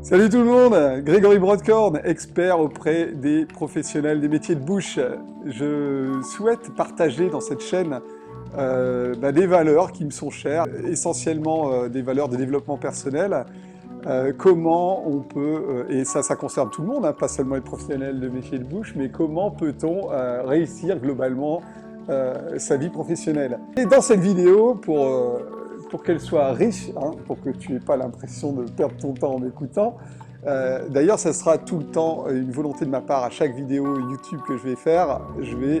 Salut tout le monde, Grégory Broadcorn, expert auprès des professionnels des métiers de bouche. Je souhaite partager dans cette chaîne des valeurs qui me sont chères, essentiellement des valeurs de développement personnel. Comment on peut, et ça concerne tout le monde, hein, pas seulement les professionnels de métiers de bouche, mais comment peut-on réussir globalement sa vie professionnelle. Et dans cette vidéo, pour qu'elle soit riche, hein, pour que tu n'aies pas l'impression de perdre ton temps en m'écoutant. D'ailleurs, ça sera tout le temps une volonté de ma part à chaque vidéo YouTube que je vais faire. Je vais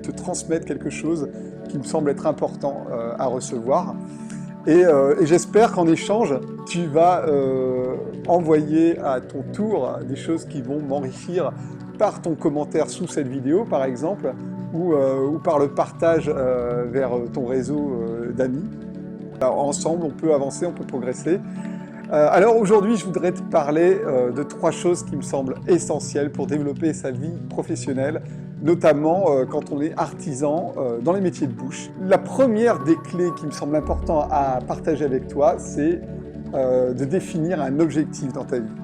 te transmettre quelque chose qui me semble être important à recevoir. Et j'espère qu'en échange, tu vas envoyer à ton tour des choses qui vont m'enrichir par ton commentaire sous cette vidéo, par exemple, ou par le partage vers ton réseau d'amis. Ensemble, on peut avancer, on peut progresser. Alors aujourd'hui, je voudrais te parler de 3 choses qui me semblent essentielles pour développer sa vie professionnelle, notamment quand on est artisan dans les métiers de bouche. La première des clés qui me semble important à partager avec toi, c'est de définir un objectif dans ta vie.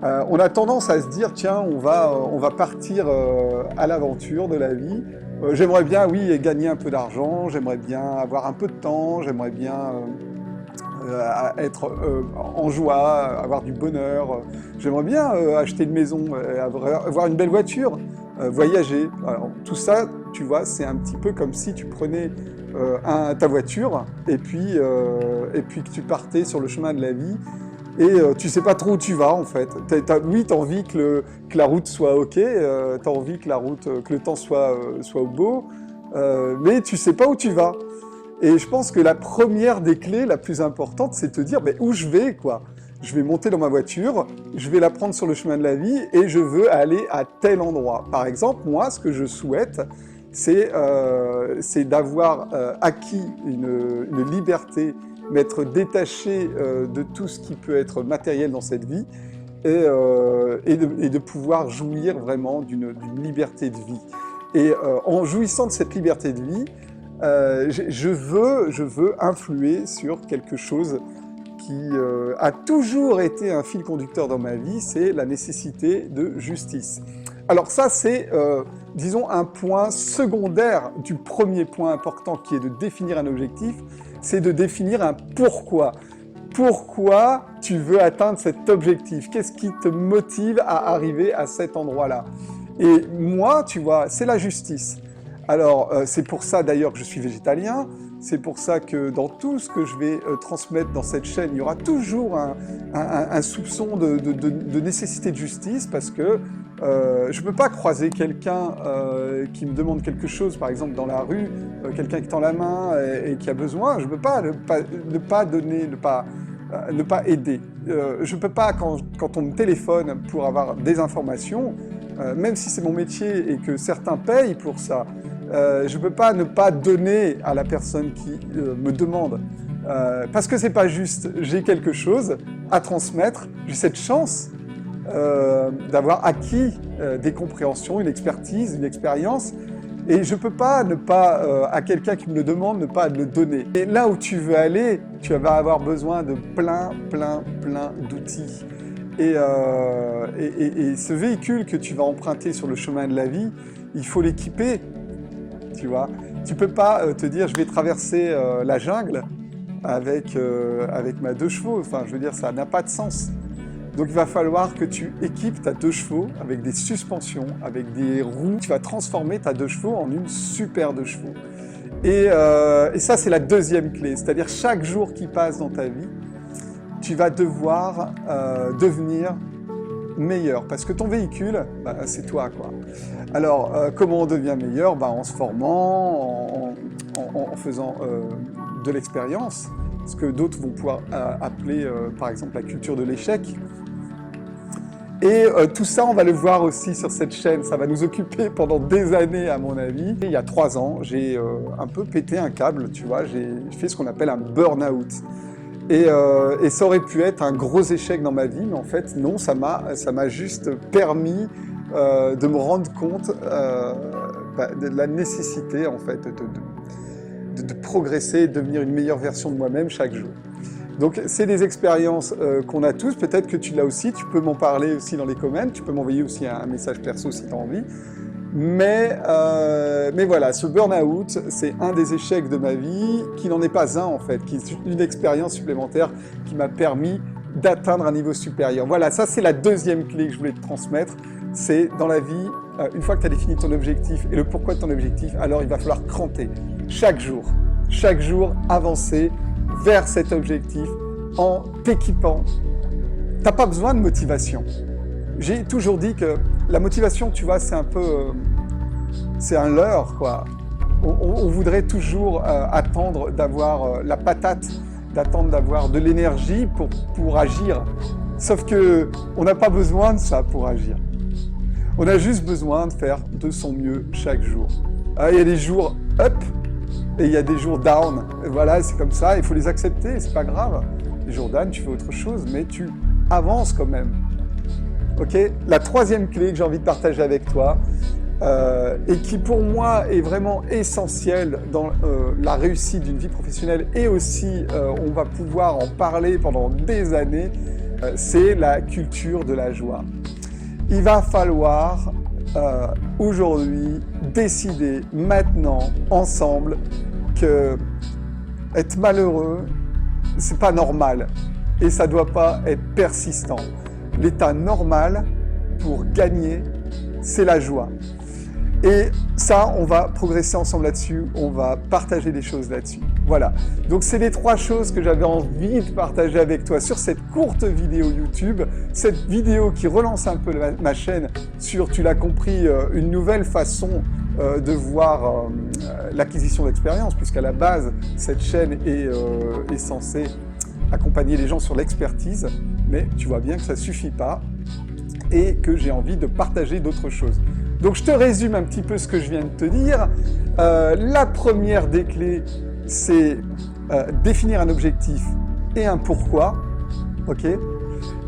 On a tendance à se dire, tiens, on va partir à l'aventure de la vie. J'aimerais bien, oui, gagner un peu d'argent, j'aimerais bien avoir un peu de temps, j'aimerais bien être en joie, avoir du bonheur, j'aimerais bien acheter une maison, avoir une belle voiture, voyager. Alors, tout ça, tu vois, c'est un petit peu comme si tu prenais ta voiture et puis que tu partais sur le chemin de la vie. Et tu sais pas trop où tu vas en fait. Oui, tu as envie que la route soit ok, tu as envie que le temps soit beau, mais tu sais pas où tu vas. Et je pense que la première des clés, la plus importante, c'est de te dire où je vais, quoi. Je vais monter dans ma voiture, je vais la prendre sur le chemin de la vie et je veux aller à tel endroit. Par exemple, moi, ce que je souhaite, c'est d'avoir acquis une liberté, m'être détaché de tout ce qui peut être matériel dans cette vie et de pouvoir jouir vraiment d'une liberté de vie. Et en jouissant de cette liberté de vie, je veux influer sur quelque chose qui a toujours été un fil conducteur dans ma vie, c'est la nécessité de justice. Alors ça, c'est, disons, un point secondaire du premier point important qui est de définir un objectif, c'est de définir un pourquoi. Pourquoi tu veux atteindre cet objectif? Qu'est-ce qui te motive à arriver à cet endroit-là? Et moi, tu vois, c'est la justice. Alors, c'est pour ça d'ailleurs que je suis végétalien, c'est pour ça que dans tout ce que je vais transmettre dans cette chaîne, il y aura toujours un soupçon de nécessité de justice, parce que je ne peux pas croiser quelqu'un qui me demande quelque chose, par exemple dans la rue, quelqu'un qui tend la main et qui a besoin, je ne peux pas ne pas donner, ne pas aider. Je ne peux pas, quand on me téléphone pour avoir des informations, même si c'est mon métier et que certains payent pour ça, je ne peux pas ne pas donner à la personne qui me demande. Parce que c'est pas juste, j'ai quelque chose à transmettre, j'ai cette chance d'avoir acquis des compréhensions, une expertise, une expérience, et je ne peux pas ne pas, à quelqu'un qui me le demande, ne pas le donner. Et là où tu veux aller, tu vas avoir besoin de plein d'outils. Et ce véhicule que tu vas emprunter sur le chemin de la vie, il faut l'équiper, tu vois. Tu peux pas te dire, je vais traverser la jungle avec ma 2 chevaux, enfin, je veux dire, ça n'a pas de sens. Donc il va falloir que tu équipes ta 2 chevaux avec des suspensions, avec des roues. Tu vas transformer ta 2 chevaux en une super 2 chevaux. Et ça, c'est la deuxième clé. C'est-à-dire, chaque jour qui passe dans ta vie, tu vas devoir devenir meilleur. Parce que ton véhicule, c'est toi, quoi. Alors, comment on devient meilleur? En se formant, en faisant de l'expérience, ce que d'autres vont pouvoir appeler, par exemple, la culture de l'échec. Et tout ça, on va le voir aussi sur cette chaîne. Ça va nous occuper pendant des années, à mon avis. Et il y a 3 ans, j'ai un peu pété un câble, tu vois. J'ai fait ce qu'on appelle un burn-out. Et ça aurait pu être un gros échec dans ma vie, mais en fait, non, ça m'a juste permis de me rendre compte de la nécessité, en fait, de progresser et de devenir une meilleure version de moi-même chaque jour. Donc c'est des expériences qu'on a tous, peut-être que tu l'as aussi, tu peux m'en parler aussi dans les comments, tu peux m'envoyer aussi un message perso si tu as envie. Mais voilà, ce burn-out, c'est un des échecs de ma vie, qui n'en est pas un en fait, qui est une expérience supplémentaire qui m'a permis d'atteindre un niveau supérieur. Voilà, ça c'est la deuxième clé que je voulais te transmettre, c'est dans la vie, une fois que tu as défini ton objectif et le pourquoi de ton objectif, alors il va falloir cranter chaque jour avancer vers cet objectif en t'équipant. Tu n'as pas besoin de motivation. J'ai toujours dit que la motivation, tu vois, c'est un peu... c'est un leurre, quoi. On voudrait toujours attendre d'avoir la patate, d'attendre d'avoir de l'énergie pour agir. Sauf que on n'a pas besoin de ça pour agir. On a juste besoin de faire de son mieux chaque jour. Il y a des jours up et il y a des jours down. Et voilà, c'est comme ça, il faut les accepter, c'est pas grave. Les jours down, tu fais autre chose, mais tu avances quand même. Ok ? La troisième clé que j'ai envie de partager avec toi, et qui pour moi est vraiment essentielle dans la réussite d'une vie professionnelle, et aussi on va pouvoir en parler pendant des années, c'est la culture de la joie. Il va falloir aujourd'hui décider maintenant, ensemble, que être malheureux, c'est pas normal et ça doit pas être persistant. L'état normal pour gagner, c'est la joie. Et ça, on va progresser ensemble là-dessus, on va partager des choses là-dessus. Voilà, donc c'est les trois choses que j'avais envie de partager avec toi sur cette courte vidéo YouTube, cette vidéo qui relance un peu ma chaîne sur, tu l'as compris, une nouvelle façon de voir l'acquisition d'expérience, puisqu'à la base, cette chaîne est censée accompagner les gens sur l'expertise, mais tu vois bien que ça ne suffit pas et que j'ai envie de partager d'autres choses. Donc je te résume un petit peu ce que je viens de te dire. La première des clés, c'est définir un objectif et un pourquoi. Okay.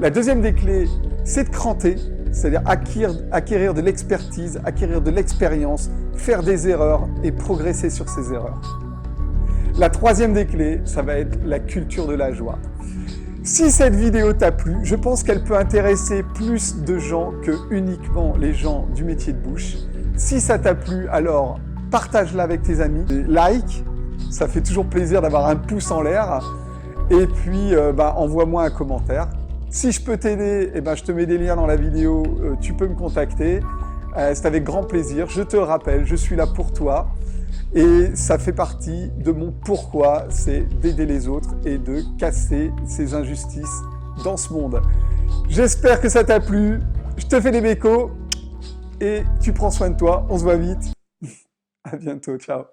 La deuxième des clés, c'est de cranter, c'est-à-dire acquérir de l'expertise, acquérir de l'expérience, faire des erreurs et progresser sur ces erreurs. La troisième des clés, ça va être la culture de la joie. Si cette vidéo t'a plu, je pense qu'elle peut intéresser plus de gens que uniquement les gens du métier de bouche. Si ça t'a plu, alors partage-la avec tes amis, like, ça fait toujours plaisir d'avoir un pouce en l'air, et puis envoie-moi un commentaire. Si je peux t'aider, je te mets des liens dans la vidéo, tu peux me contacter, c'est avec grand plaisir. Je te rappelle, je suis là pour toi. Et ça fait partie de mon pourquoi, c'est d'aider les autres et de casser ces injustices dans ce monde. J'espère que ça t'a plu, je te fais des bécos et tu prends soin de toi, on se voit vite. À bientôt, ciao.